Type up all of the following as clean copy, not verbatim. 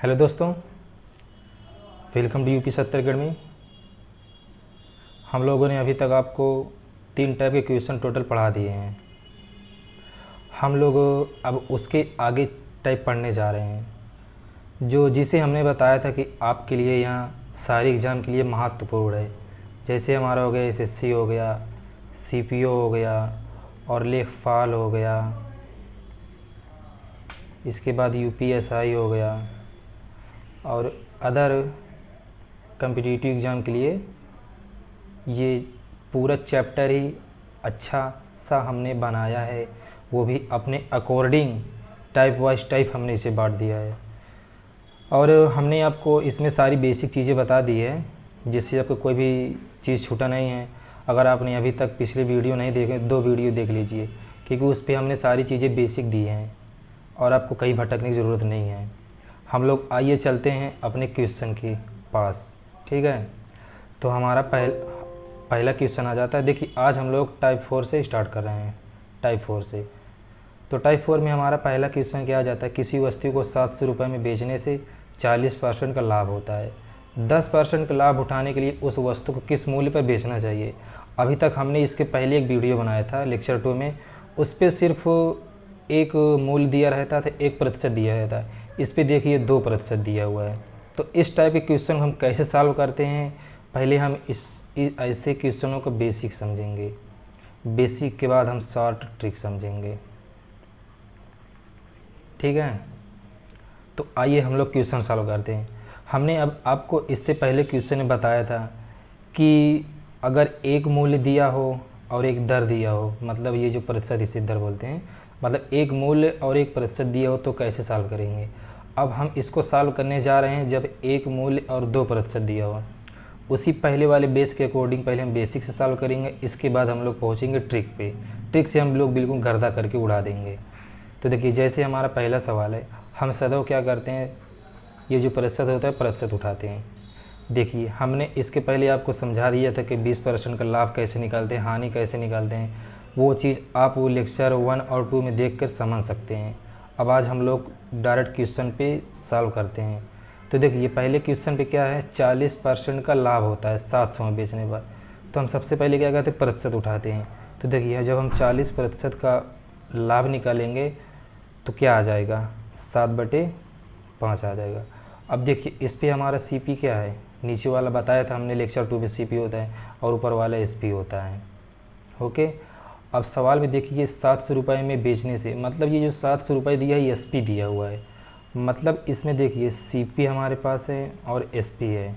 Hello दोस्तों, welcome to UP सत्तर academy. हम लोगों ने अभी तक आपको 3 टाइप के क्वेश्चन टोटल पढ़ा दिए हैं। हम लोग अब उसके आगे टाइप पढ़ने जा रहे हैं, जिसे हमने बताया था कि आपके लिए यहाँ सारे एग्ज़ाम के लिए महत्वपूर्ण है। जैसे हमारा हो गया एसएससी हो गया, सीपीओ हो गया और लेखपाल हो गया, इसके बाद यूपीएसआई हो गया और अदर कम्पिटिटिव एग्ज़ाम के लिए ये पूरा चैप्टर ही अच्छा सा हमने बनाया है, वो भी अपने अकॉर्डिंग टाइप वाइज टाइप हमने इसे बांट दिया है। और हमने आपको इसमें सारी बेसिक चीज़ें बता दी है, जिससे आपको कोई भी चीज़ छूटा नहीं है। अगर आपने अभी तक पिछले वीडियो नहीं देखे, 2 वीडियो देख लीजिए, क्योंकि उस पर हमने सारी चीज़ें बेसिक दी हैं और आपको कहीं भटकने की ज़रूरत नहीं है। हम लोग आइए चलते हैं अपने क्वेश्चन के पास, ठीक है। तो हमारा पहला क्वेश्चन आ जाता है। देखिए, आज हम लोग टाइप 4 से स्टार्ट कर रहे हैं, टाइप 4 से। तो टाइप 4 में हमारा पहला क्वेश्चन क्या आ जाता है, किसी वस्तु को 700 रुपये में बेचने से 40% का लाभ होता है। 10% का लाभ उठाने के लिए उस वस्तु को किस मूल्य पर बेचना चाहिए। अभी तक हमने इसके पहले एक वीडियो बनाया था लेक्चर 2 में, उस पर सिर्फ एक मूल्य दिया रहता था, 1% दिया रहता है। इस पर देखिए 2% दिया हुआ है। तो इस टाइप के क्वेश्चन हम कैसे सॉल्व करते हैं, पहले हम ऐसे क्वेश्चनों को बेसिक समझेंगे, बेसिक के बाद हम शॉर्ट ट्रिक समझेंगे, ठीक है। तो आइए हम लोग क्वेश्चन सॉल्व करते हैं। हमने अब आपको इससे पहले क्वेश्चन में बताया था कि अगर एक मूल्य दिया हो और एक दर दिया हो, मतलब ये जो प्रतिशत इसे दर बोलते हैं, मतलब एक मूल्य और 1% दिया हो तो कैसे सॉल्व करेंगे। अब हम इसको सॉल्व करने जा रहे हैं जब एक मूल्य और 2% दिया हो। उसी पहले वाले बेस के अकॉर्डिंग पहले हम बेसिक से सॉल्व करेंगे, इसके बाद हम लोग पहुँचेंगे ट्रिक पे। ट्रिक से हम लोग बिल्कुल गर्दा करके उड़ा देंगे। तो देखिए, जैसे हमारा पहला सवाल है, हम सदैव क्या करते हैं, ये जो प्रतिशत होता है प्रतिशत उठाते हैं। देखिए, हमने इसके पहले आपको समझा दिया था कि 20% का लाभ कैसे निकालते हैं, हानि कैसे निकालते हैं। वो चीज़ आप वो लेक्चर 1 और 2 में देख कर समझ सकते हैं। अब आज हम लोग डायरेक्ट क्वेश्चन पे सॉल्व करते हैं। तो देखिए, पहले क्वेश्चन पे क्या है, 40% का लाभ होता है 700 में बेचने पर। तो हम सबसे पहले क्या करते हैं, प्रतिशत उठाते हैं। तो देखिए, जब हम 40% का लाभ निकालेंगे तो क्या आ जाएगा, 7/5 आ जाएगा। अब देखिए, इस पे हमारा सीपी क्या है, नीचे वाला बताया था हमने लेक्चर 2 में सीपी होता है और ऊपर वाला एसपी होता है, ओके। अब सवाल में देखिए 700 रुपये में बेचने से, मतलब ये जो 700 रुपये दिया है ये एसपी दिया हुआ है। मतलब इसमें देखिए सीपी हमारे पास है और एसपी है।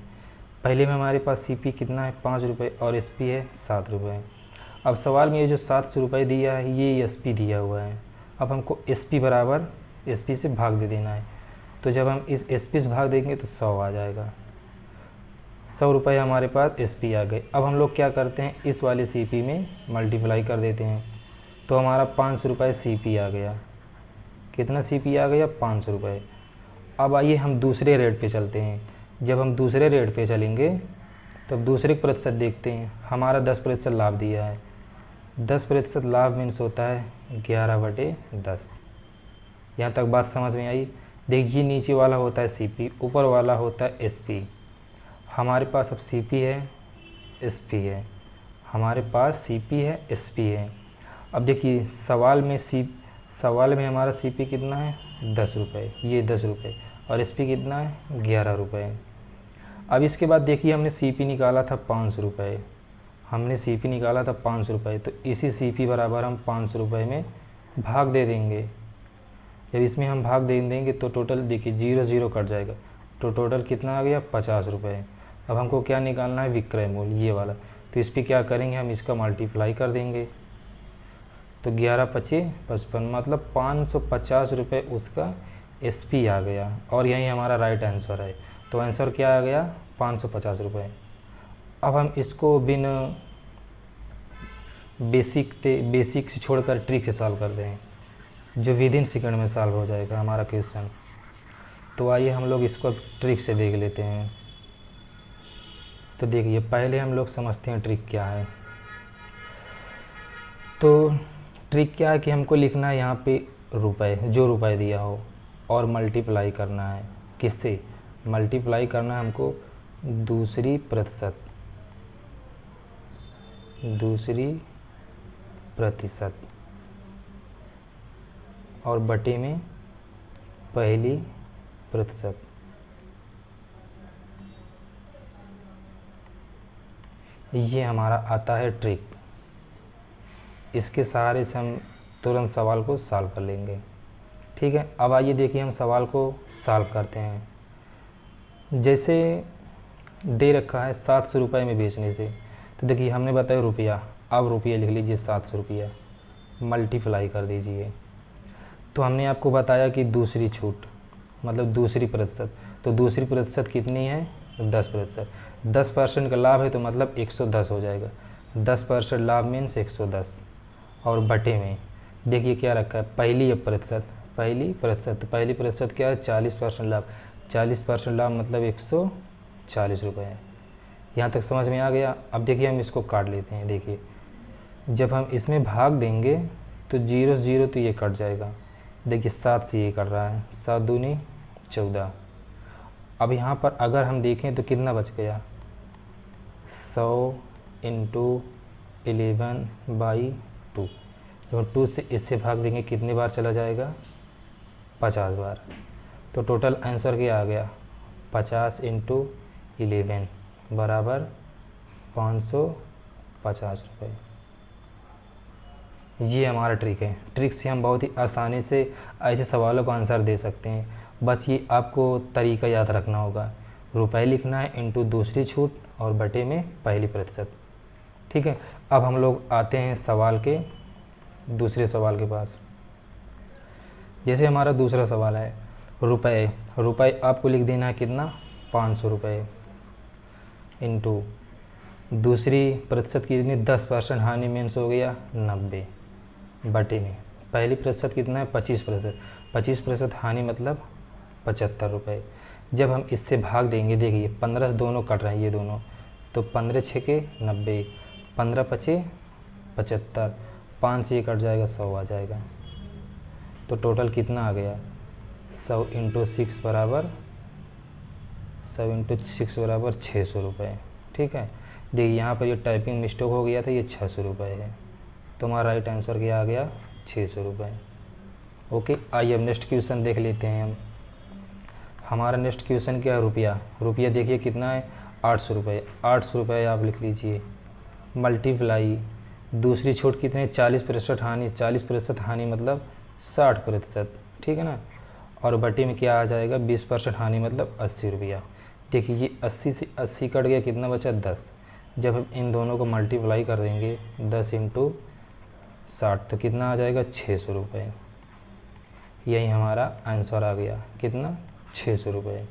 पहले में हमारे पास सीपी कितना है, 5 रुपये, और एसपी है 7 रुपये। अब सवाल में ये जो 700 रुपये दिया है ये एसपी दिया हुआ है। अब हमको एसपी बराबर एसपी से भाग दे देना है। तो जब हम इस एसपी से भाग देंगे तो 100 आ जाएगा। 100 रुपये हमारे पास एसपी आ गए। अब हम लोग क्या करते हैं, इस वाले सीपी में मल्टीप्लाई कर देते हैं, तो हमारा 500 रुपये सीपी आ गया। कितना सीपी आ गया, 500 रुपये। अब आइए हम दूसरे रेट पे चलते हैं। जब हम दूसरे रेट पे चलेंगे तो अब दूसरे प्रतिशत देखते हैं। हमारा 10% लाभ दिया है। 10% लाभ मीन्स होता है 11/10। यहाँ तक बात समझ में आई। देखिए, नीचे वाला होता है सीपी, ऊपर वाला होता है एसपी। हमारे पास अब सीपी है, एसपी है, हमारे पास सीपी है, एसपी है। अब देखिए, सवाल में हमारा सीपी कितना है, 10 रुपये, ये 10 रुपये, और एसपी कितना है, 11 रुपये। अब इसके बाद देखिए, हमने सीपी निकाला था 500 रुपये, हमने सीपी निकाला था 500 रुपये, तो इसी सीपी बराबर हम 500 रुपये में भाग दे देंगे। जब इसमें हम भाग दे देंगे तो टोटल देखिए 0 0 कट जाएगा, तो टोटल कितना आ गया, 50 रुपये। अब हमको क्या निकालना है, विक्रय मूल्य, ये वाला। तो इस पर क्या करेंगे, हम इसका मल्टीप्लाई कर देंगे। तो 11×5 = 55, मतलब 550 रुपये उसका एसपी आ गया, और यही हमारा राइट आंसर है। तो आंसर क्या आ गया, 550 रुपये। अब हम इसको बिन बेसिक से छोड़कर ट्रिक से सॉल्व करते हैं, जो विदिन सेकंड में सॉल्व हो जाएगा हमारा क्वेश्चन। तो आइए हम लोग इसको ट्रिक से देख लेते हैं। तो देखिए, पहले हम लोग समझते हैं ट्रिक क्या है। तो ट्रिक क्या है कि हमको लिखना है यहाँ पे रुपए, जो रुपए दिया हो, और मल्टीप्लाई करना है। किससे? मल्टीप्लाई करना है हमको दूसरी प्रतिशत और बटे में पहली प्रतिशत। ये हमारा आता है ट्रिक। इसके सहारे से हम तुरंत सवाल को सॉल्व कर लेंगे। ठीक है, अब आइए देखिए हम सवाल को सॉल्व करते हैं। जैसे दे रखा है 700 रुपये में बेचने से, तो देखिए हमने बताया रुपया, अब रुपया लिख लीजिए 700 रुपया, मल्टीप्लाई कर दीजिए। तो हमने आपको बताया कि दूसरी छूट मतलब दूसरी प्रतिशत, तो दूसरी प्रतिशत कितनी है? 10%। 10% का लाभ है तो मतलब 110 हो जाएगा। 10% लाभ मीन्स 110 और बटे में देखिए क्या रखा है, पहली प्रतिशत, पहली प्रतिशत क्या है? 40% लाभ। 40% लाभ मतलब 140 रुपये। यहाँ तक समझ में आ गया। अब देखिए हम इसको काट लेते हैं। देखिए जब हम इसमें भाग देंगे तो 0 से 0 तो ये कट जाएगा। देखिए 7 से ये कट रहा है, 7 दूनी 14। अब यहाँ पर अगर हम देखें तो कितना बच गया? 100 × 11/2। जब 2 से इससे भाग देंगे कितनी बार चला जाएगा? 50 बार। तो टोटल आंसर क्या आ गया? 50 × 11 बराबर 550 रुपये। ये हमारा ट्रिक है। ट्रिक से हम बहुत ही आसानी से ऐसे सवालों का आंसर दे सकते हैं। बस ये आपको तरीका याद रखना होगा। रुपए लिखना है इंटू दूसरी छूट और बटे में पहली प्रतिशत। ठीक है, अब हम लोग आते हैं सवाल के दूसरे सवाल के पास। जैसे हमारा दूसरा सवाल है रुपए आपको लिख देना है कितना? 500 रुपये इंटू दूसरी प्रतिशत कितनी? 10% हानि मीन्स हो गया 90 बटे में पहली प्रतिशत कितना है? 25%। 25% हानि मतलब 75 रुपये। जब हम इससे भाग देंगे, देखिए 15 से दोनों कट रहे हैं ये दोनों, तो 15 × 6 = 90, 15 × 5 = 75, 5 से ये कट जाएगा 100 आ जाएगा। तो टोटल कितना आ गया? 100 × 6 बराबर 600 रुपये। ठीक है, देखिए यहाँ पर ये टाइपिंग मिस्टेक हो गया था, ये 600 रुपये है। तो हमारा राइट आंसर क्या आ गया? 600 रुपये। ओके, आइए अब नेक्स्ट क्वेश्चन देख लेते हैं हम। हमारा नेक्स्ट क्वेश्चन क्या है? रुपया देखिए कितना है? 800 रुपये। 800 रुपये आप लिख लीजिए, मल्टीप्लाई दूसरी छूट कितने? 40% हानि। 40% हानि मतलब 60%। ठीक है ना, और बटे में क्या आ जाएगा? 20% हानि मतलब 80 रुपया। देखिए ये 80 से 80 कट गया, कितना बचा? 10। जब हम इन दोनों को मल्टीप्लाई कर देंगे 10 × 60 तो कितना आ जाएगा? 600 रुपये। यही हमारा आंसर आ गया, कितना? 600 रुपये।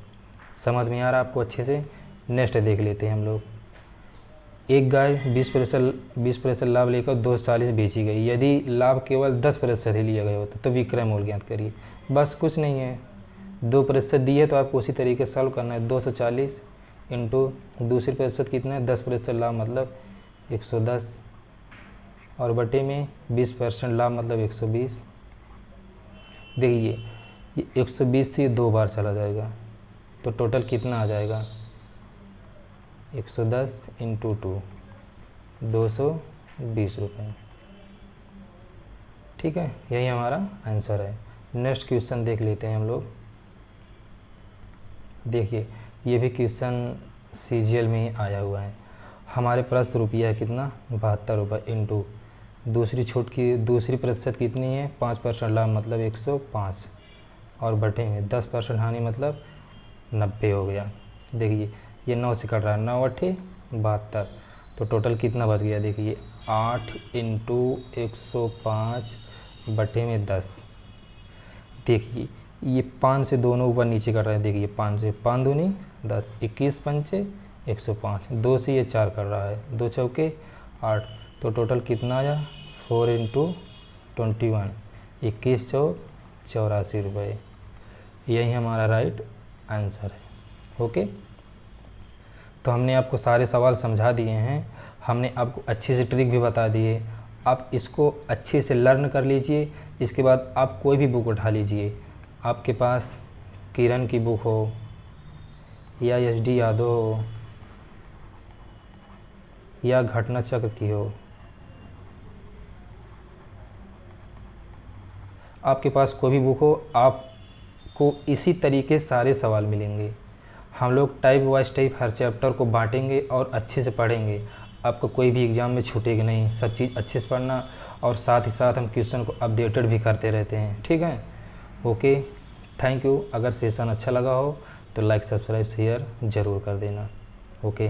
समझ में आ रहा आपको अच्छे से? नेक्स्ट देख लेते हैं हम लोग। एक गाय 20% लाभ लेकर 240 बेची गई। यदि लाभ केवल 10% ही लिया गया होता तो विक्रय मूल्य ज्ञात करिए। बस कुछ नहीं है, 2% दी है तो आपको उसी तरीके से सॉल्व करना है। 240 इंटू दूसरी प्रतिशत कितना है? 10% लाभ मतलब 110 और बटे में 20% लाभ मतलब 120। देखिए ये 120 से 2 बार चला जाएगा तो टोटल कितना आ जाएगा? 110 × 2 220 रुपये। ठीक है, यही हमारा आंसर है। नेक्स्ट क्वेश्चन देख लेते हैं हम लोग। देखिए ये भी क्वेश्चन सीजीएल में ही आया हुआ है। हमारे पास रुपया है कितना? 72 रुपये इंटू दूसरी छूट की दूसरी प्रतिशत कितनी है? 5% लाभ मतलब 105 और बटे में 10% हानि मतलब 90 हो गया। देखिए ये 9 से कट रहा है, 9 × 8 = 72। तो टोटल कितना बच गया? देखिए 8 × 105 बटे में 10। देखिए ये 5 से दोनों ऊपर नीचे कर रहे हैं। देखिए 5 से 5 दूनी 10, 21 पंचे 105, 2 से ये 4 कर रहा है, 2 चौके 8। तो टोटल कितना आया? 4 × 21, 21 चौक 84 रुपये। यही हमारा राइट आंसर है। ओके, तो हमने आपको सारे सवाल समझा दिए हैं, हमने आपको अच्छे से ट्रिक भी बता दिए। आप इसको अच्छे से लर्न कर लीजिए। इसके बाद आप कोई भी बुक उठा लीजिए, आपके पास किरण की बुक हो या एच.डी. यादव हो या घटना चक्र की हो, आपके पास कोई भी बुक हो, आपको इसी तरीके सारे सवाल मिलेंगे। हम लोग टाइप वाइज टाइप हर चैप्टर को बांटेंगे और अच्छे से पढ़ेंगे। आपको कोई भी एग्ज़ाम में छूटेगा नहीं, सब चीज़ अच्छे से पढ़ना, और साथ ही साथ हम क्वेश्चन को अपडेटेड भी करते रहते हैं। ठीक है, ओके, थैंक यू। अगर सेशन अच्छा लगा हो तो लाइक सब्सक्राइब शेयर ज़रूर कर देना। ओके।